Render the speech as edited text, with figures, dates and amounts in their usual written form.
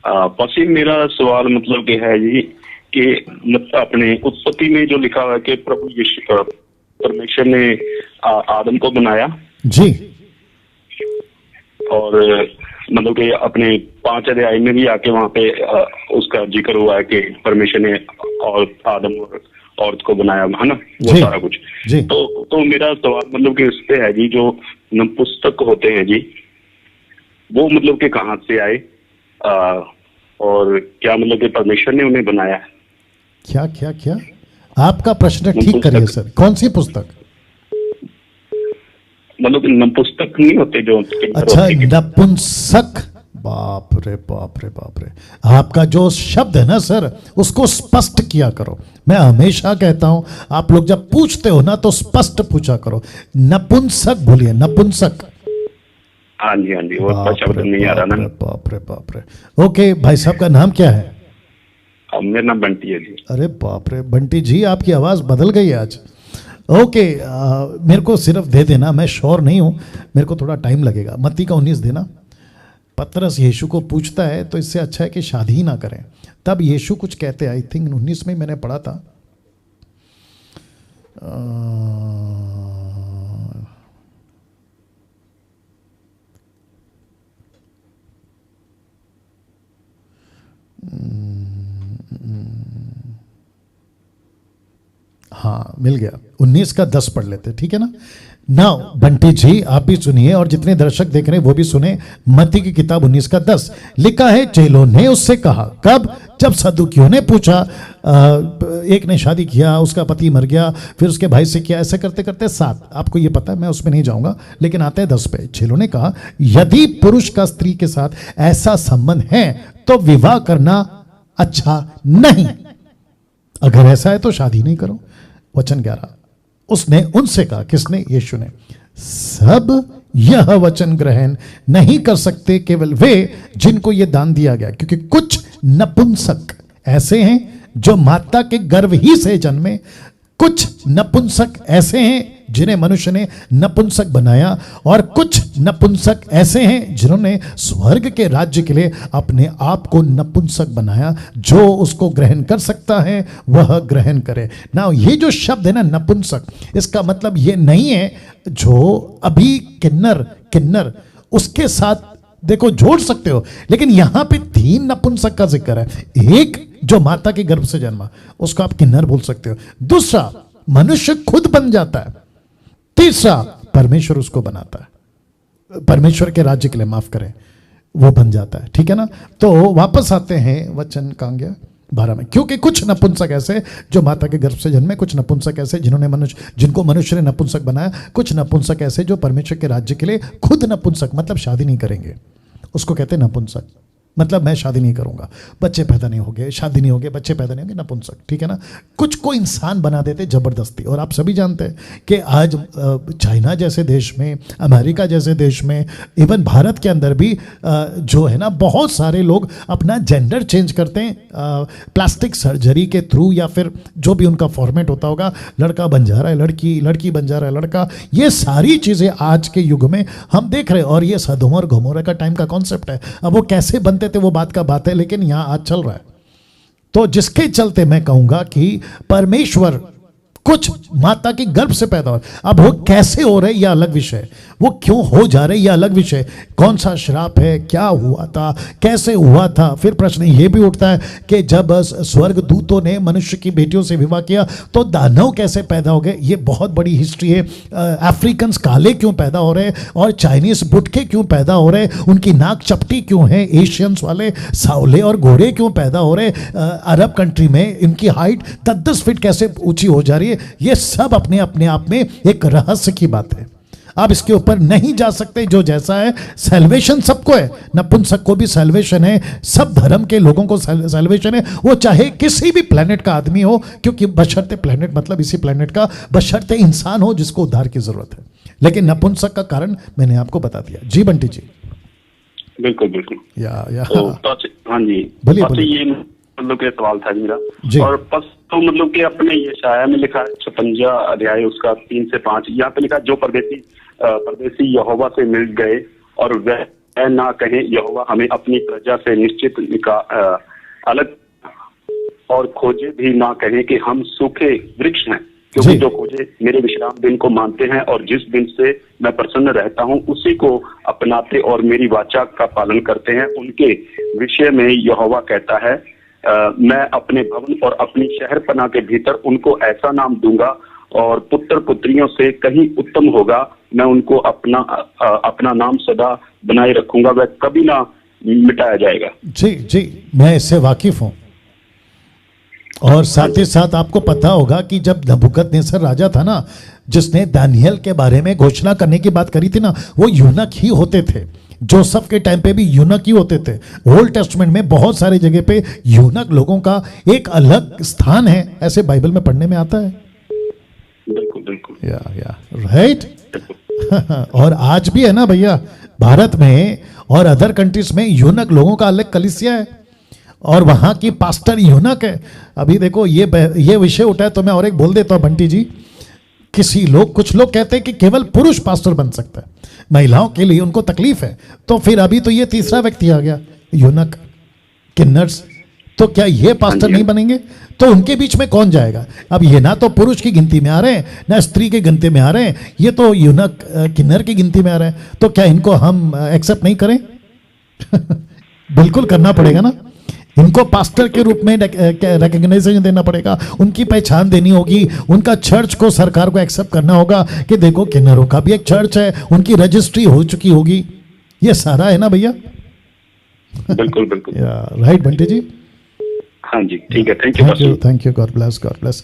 पश्चिम मेरा सवाल मतलब कि है जी कि मतलब अपने उत्पत्ति में जो लिखा हुआ है कि प्रभु यीशु परमेश्वर ने आदम को बनाया जी, और मतलब कि अपने 5 अध्याय में भी आके वहाँ पे उसका जिक्र हुआ है कि परमेश्वर ने और आदम और औरत को बनाया, है ना, वो सारा कुछ जी। तो मेरा सवाल मतलब कि उस पे है जी, जो नपुंसक होते हैं जी, वो मतलब कि कहाँ से आए, और क्या मतलब कि परमेश्वर ने उन्हें बनाया है? क्या क्या क्या आपका प्रश्न ठीक करिए सर, कौन सी पुस्तक? मतलब नपुंसक नहीं होते जो? अच्छा, नपुंसक, बाप रे बाप रे बाप रे। आपका जो शब्द है ना सर, उसको स्पष्ट किया करो। मैं हमेशा कहता हूं, आप लोग जब पूछते हो ना तो स्पष्ट पूछा करो। नपुंसक बोलिए, नपुंसक। हाँ जी हाँ जी, वो शब्द नहीं आ रहा ना। बाप रे बाप रे। ओके, भाई साहब का नाम क्या है? मेरा नाम बंटी है जी। अरे बाप रे बंटी जी, आपकी आवाज बदल गई आज। ओके, मेरे को सिर्फ दे देना, मैं श्योर नहीं हूं, मेरे को थोड़ा टाइम लगेगा। मत्ती का 19 देना। पतरस यीशु को पूछता है तो इससे अच्छा है कि शादी ही ना करें। तब यीशु कुछ कहते हैं, आई थिंक 19 में मैंने पढ़ा था। हाँ मिल गया, 19 का 10 पढ़ लेते, ठीक है ना। नाउ बंटी जी आप भी सुनिए और जितने दर्शक देख रहे हैं वो भी सुने। मत्ती की किताब 19 का 10 लिखा है, चेलों ने उससे कहा, कब? जब सदूकियों ने पूछा, एक ने शादी किया, उसका पति मर गया, फिर उसके भाई से किया, ऐसे करते करते 7, आपको ये पता है, मैं उसमें नहीं जाऊंगा, लेकिन आते हैं 10 पे। चेलों ने कहा, यदि पुरुष का स्त्री के साथ ऐसा संबंध है तो विवाह करना अच्छा नहीं, अगर ऐसा है तो शादी नहीं करो। वचन 11, उसने उनसे कहा, किसने? यीशु ने, सब यह वचन ग्रहण नहीं कर सकते केवल वे जिनको यह दान दिया गया, क्योंकि कुछ नपुंसक ऐसे हैं जो माता के गर्भ ही से जन्मे, कुछ नपुंसक ऐसे हैं जिन्हें मनुष्य ने नपुंसक बनाया, और कुछ नपुंसक ऐसे हैं जिन्होंने स्वर्ग के राज्य के लिए अपने आप को नपुंसक बनाया। जो उसको ग्रहण कर सकता है वह ग्रहण करे ना। ये जो शब्द है ना नपुंसक, इसका मतलब ये नहीं है जो अभी किन्नर उसके साथ देखो जोड़ सकते हो, लेकिन यहां पे 3 नपुंसक का जिक्र है। एक जो माता के गर्भ से जन्मा, उसको आप किन्नर बोल सकते हो। दूसरा, मनुष्य खुद बन जाता है। तीसरा, परमेश्वर उसको बनाता है, परमेश्वर के राज्य के लिए, माफ करें, वो बन जाता है, ठीक है ना। तो वापस आते हैं वचन कहां गया, 12 में, क्योंकि कुछ नपुंसक ऐसे जो माता के गर्भ से जन्मे, कुछ नपुंसक ऐसे जिनको मनुष्य ने नपुंसक बनाया, कुछ नपुंसक ऐसे जो परमेश्वर के राज्य के लिए खुद नपुंसक, मतलब शादी नहीं करेंगे, उसको कहते हैं नपुंसक। मतलब मैं शादी नहीं करूंगा, बच्चे पैदा नहीं होंगे, शादी नहीं होंगे, बच्चे पैदा नहीं होंगे, नपुंसक, ठीक है ना। कुछ को इंसान बना देते जबरदस्ती। और आप सभी जानते हैं कि आज चाइना जैसे देश में, अमेरिका जैसे देश में, इवन भारत के अंदर भी जो है ना, बहुत सारे लोग अपना जेंडर चेंज करते हैं प्लास्टिक सर्जरी के थ्रू, या फिर जो भी उनका फॉर्मेट होता होगा, लड़का बन जा रहा है लड़की, लड़की बन जा रहा है लड़का। ये सारी चीजें आज के युग में हम देख रहे हैं, और ये सदोम और गमोरा का टाइम का कॉन्सेप्ट है। अब वो कैसे बनते थे वो बात का बात है, लेकिन यहां आज चल रहा है। तो जिसके चलते मैं कहूंगा कि परमेश्वर कुछ माता के गर्भ से पैदा हो। अब वो कैसे हो रहे ये अलग विषय, वो क्यों हो जा रहे ये अलग विषय, कौन सा श्राप है, क्या हुआ था, कैसे हुआ था। फिर प्रश्न ये भी उठता है कि जब स्वर्ग दूतों ने मनुष्य की बेटियों से विवाह किया तो दानव कैसे पैदा हो गए। ये बहुत बड़ी हिस्ट्री है। अफ्रीकन काले क्यों पैदा हो रहे, और चाइनीज बुटके क्यों पैदा हो रहे, उनकी नाक चपटी क्यों है, एशियंस वाले सावले और गोरे क्यों पैदा हो रहे, अरब कंट्री में इनकी हाइट 10-10 फीट कैसे ऊंची हो जा रही है। ये सब अपने आप में एक रहस्य की बात है। आप इसके ऊपर नहीं जा सकते। जो जैसा है, सैल्वेशन सबको है, नपुंसक को भी सैल्वेशन है, सब धर्म के लोगों को सैल्वेशन है, वो चाहे किसी भी प्लेनेट का आदमी हो, क्योंकि बशर्ते प्लेनेट मतलब इसी प्लेनेट का, बशर्ते इंसान हो जिसको उद्धार की जरूरत है। लेकिन नपुंसक का कारण मैंने आपको बता दिया। जी बंटी जी। बिल्कुल बिल्कुल। हाँ जी, बोलिए। ये मतलब के सवाल था मेरा। और तो मतलब कि अपने ये शाया में लिखा है 56 अध्याय उसका 3 से 5, यहाँ पे लिखा, जो परदेसी यहोवा से मिल गए और वह ना कहें, यहोवा हमें अपनी प्रजा से निश्चित अलग, और खोजे भी ना कहें कि हम सूखे वृक्ष हैं, क्योंकि जी। जो खोजे मेरे विश्राम दिन को मानते हैं और जिस दिन से मैं प्रसन्न रहता हूँ उसी को अपनाते और मेरी वाचा का पालन करते हैं, उनके विषय में यहोवा कहता है, मैं अपने भवन और अपनी शहरपनाह के भीतर उनको ऐसा नाम दूंगा और पुत्र पुत्रियों से कहीं उत्तम होगा। मैं उनको अपना नाम सदा बनाए रखूंगा, वह कभी ना मिटाया जाएगा। जी जी, मैं इससे वाकिफ हूं। और साथ ही साथ आपको पता होगा कि जब नबूकदनेस्सर राजा था ना, जिसने दानियल के बारे में घोषणा करने की बात करी थी ना, वो यूनक ही होते थे। जोसेफ के टाइम पे भी यूनक ही होते थे। ओल्ड टेस्टमेंट में बहुत सारे जगह पे यूनक लोगों का एक अलग स्थान है, ऐसे बाइबल में पढ़ने में आता है। बिल्कुल बिल्कुल, या राइट। और आज भी है ना भैया, भारत में और अदर कंट्रीज में यूनक लोगों का अलग कलीसिया है और वहां की पास्टर यूनक है। अभी देखो ये विषय उठा है तो मैं और एक बोल देता हूं बंटी जी। कुछ लोग कहते हैं कि केवल पुरुष पास्टर बन सकता है, महिलाओं के लिए उनको तकलीफ है। तो फिर अभी तो ये तीसरा व्यक्ति आ गया, यूनक, किन्नर्स। तो क्या ये पास्टर नहीं बनेंगे? तो उनके बीच में कौन जाएगा? अब ये ना तो पुरुष की गिनती में आ रहे हैं, ना स्त्री की गिनती में आ रहे हैं, ये तो यूनक किन्नर की गिनती में आ रहे हैं। तो क्या इनको हम एक्सेप्ट नहीं करें? बिल्कुल करना पड़ेगा ना। इनको पास्टर के रूप में रिकग्नाइजेशन देना पड़ेगा, उनकी पहचान देनी होगी, उनका चर्च को, सरकार को एक्सेप्ट करना होगा कि देखो किन्नरों का भी एक चर्च है, उनकी रजिस्ट्री हो चुकी होगी। ये सारा है ना भैया? बिल्कुल बिल्कुल, राइट बंटी जी। हाँ जी, ठीक है, thank you. Thank you, God bless, God bless.